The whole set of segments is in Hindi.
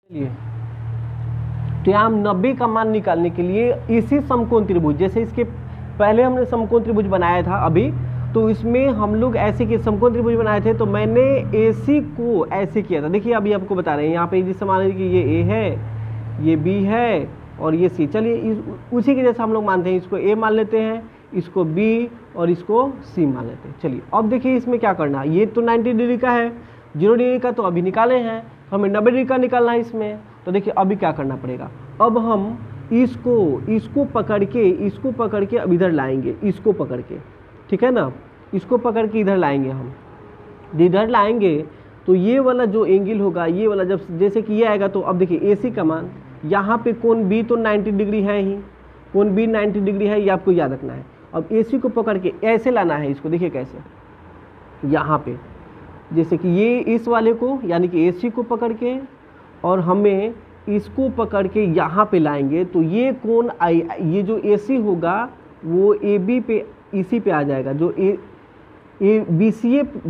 चलिए, तो यहाँ हम 90 का मान निकालने के लिए इसी समकोण त्रिभुज, जैसे इसके पहले हमने समकोण त्रिभुज बनाया था अभी, तो इसमें हम लोग ऐसे के समकोण त्रिभुज बनाए थे, तो मैंने AC को ऐसे किया था। देखिए अभी आपको बता रहे हैं, यहाँ पे जिससे मान लीजिए कि ये A है, ये B है और ये C। चलिए उसी के जैसा हम लोग मानते हैं, इसको A मान लेते हैं, इसको B और इसको C मान लेते हैं। चलिए अब देखिए इसमें क्या करना है, ये तो 90 डिग्री का है, 0 डिग्री का तो अभी निकाले हैं, हमें 90 डिग्री का निकालना है इसमें। तो देखिए अभी क्या करना पड़ेगा, अब हम इसको पकड़ के अब इधर लाएंगे, इसको पकड़ के, ठीक है ना, इसको पकड़ के इधर लाएंगे हम। इधर लाएंगे तो ये वाला जो एंगल होगा, ये वाला जब जैसे कि ये आएगा, तो अब देखिए AC का मान, यहाँ पे कोण B तो 90 डिग्री है ही, कोण B 90 डिग्री है, ये आपको याद रखना है। अब AC को पकड़ के ऐसे लाना है इसको, देखिए कैसे, यहाँ पे जैसे कि ये इस वाले को यानी कि AC को पकड़ के और हमें इसको पकड़ के यहाँ पे लाएंगे, तो ये कोण ये जो AC होगा वो AB पे इसी पे आ जाएगा, जो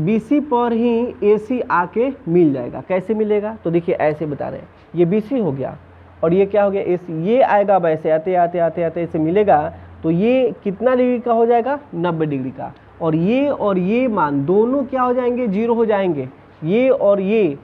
BC पर ही AC आके मिल जाएगा। कैसे मिलेगा, तो देखिए ऐसे बता रहे हैं, ये BC हो गया और ये क्या हो गया AC, ये आएगा अब ऐसे आते आते आते आते ऐसे मिलेगा, तो ये कितना डिग्री का हो जाएगा, 90 डिग्री का। और ये मान दोनों क्या हो जाएंगे, 0 हो जाएंगे। ये और ये,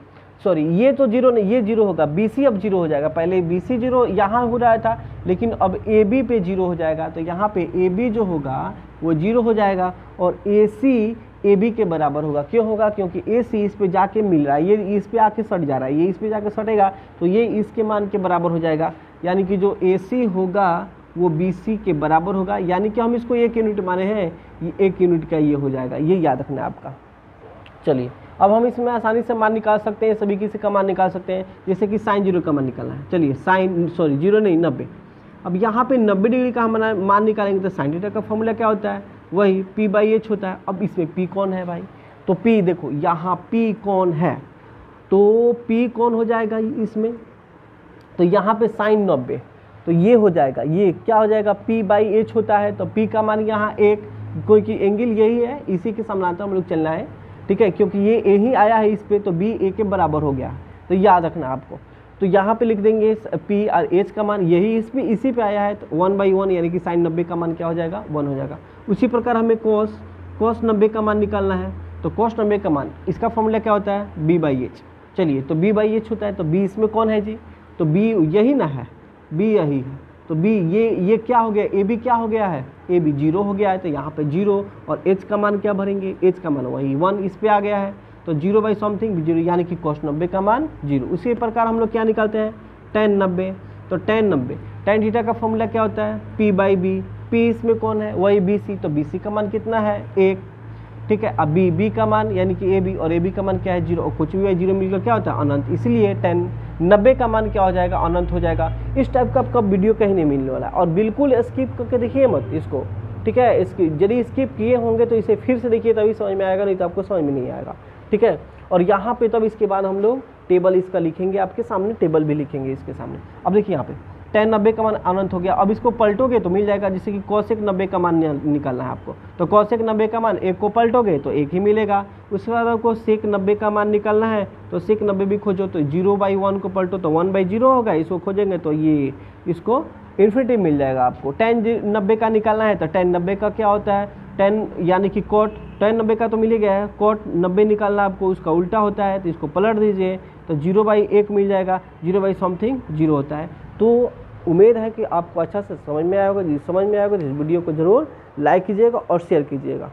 सॉरी ये तो 0 नहीं, ये 0 होगा, BC अब 0 हो जाएगा। पहले BC 0 यहाँ हो रहा था, लेकिन अब AB पे 0 हो जाएगा, तो यहाँ पे AB जो होगा वो 0 हो जाएगा और AC AB के बराबर होगा। क्यों होगा, क्योंकि AC इस पे जाके मिल रहा है, ये इस पे आके सट जा रहा है, ये इस पे जाके सटेगा, तो ये इसके मान के बराबर हो जाएगा। यानी कि जो AC होगा वो BC के बराबर होगा, यानी कि हम इसको 1 यूनिट माने हैं, ये 1 यूनिट का ये हो जाएगा, ये याद रखना है आपका। चलिए अब हम इसमें आसानी से मान निकाल सकते हैं, सभी किसी का मान निकाल सकते हैं, जैसे कि sin 0 का मान निकालना है। चलिए sin 0 नहीं 90, अब यहाँ पे 90 डिग्री का हम मान निकालेंगे, तो sin थीटा का फॉर्मूला क्या होता है, वही P/H होता है। अब इसमें P कौन है भाई, तो P देखो यहाँ P कौन है, तो P कौन हो जाएगा इसमें, तो यहाँ पे sin 90, तो ये हो जाएगा, ये क्या हो जाएगा, P/H होता है, तो P का मान यहाँ 1, क्योंकि एंगल यही है, इसी के समानांतर हम लोग चलना है, ठीक है, क्योंकि ये A ही आया है इस पे, तो B A के बराबर हो गया, तो याद रखना आपको। तो यहाँ पे लिख देंगे P और H का मान, यही इसी पे आया है, तो 1/1 यानी कि sin 90 का मान क्या हो जाएगा, 1 हो जाएगा। उसी प्रकार हमें cos 90 का मान निकालना है, तो cos 90 का मान, इसका फॉर्मूला क्या होता है, B/H। चलिए तो B/H होता है, तो B इसमें कौन है जी, तो B यही ना है, B यही है, तो B ये क्या हो गया, AB क्या हो गया है, AB 0 हो गया है, तो यहाँ पे 0 और H का मान क्या भरेंगे, H का मान वही 1 इस पे आ गया है, तो 0/something 0, यानी कि cos 90 का मान 0। उसी प्रकार हम लोग क्या निकालते हैं, tan 90, तो tan 90 tan थीटा का फॉर्मूला क्या होता है, P/B, P इसमें कौन है, वही BC, तो BC का मान कितना है, 1, ठीक है। अब B का मान यानी कि AB, और AB का मान क्या है, 0, और कुछ भी 0 मिलकर क्या होता है, अनंत, इसलिए tan 90 का मान क्या हो जाएगा, अनंत हो जाएगा। इस टाइप का आपका वीडियो कहीं नहीं मिलने वाला है, और बिल्कुल स्किप करके देखिए मत इसको, ठीक है। यदि स्किप किए होंगे तो इसे फिर से देखिए, तभी समझ में आएगा, नहीं तो आपको समझ में नहीं आएगा, ठीक है। और यहाँ पे तब इसके बाद हम लोग टेबल इसका लिखेंगे, आपके सामने टेबल भी लिखेंगे इसके सामने। अब देखिए यहाँ पे tan 90 का मान अनंत हो गया, अब इसको पलटोगे तो मिल जाएगा, जैसे कि cosec 90 का मान निकालना है आपको, तो cosec 90 का मान 1 को पलटोगे तो 1 ही मिलेगा। उसके बाद आपको sec 90 का मान निकालना है, तो sec 90 भी खोजो, तो 0/1 को पलटो तो 1/0 होगा, इसको खोजेंगे तो ये इसको इन्फिनिटी मिल जाएगा आपको। tan 90 का निकालना है, तो tan 90 का क्या होता है, tan यानी कि cot tan 90 का तो मिल गया है, cot 90 निकालना आपको, उसका उल्टा होता है, तो इसको पलट दीजिए, तो 0/1 मिल जाएगा, 0/something 0 होता है। तो उम्मीद है कि आपको अच्छा से समझ में आएगा। समझ में आएगा तो इस वीडियो को ज़रूर लाइक कीजिएगा और शेयर कीजिएगा।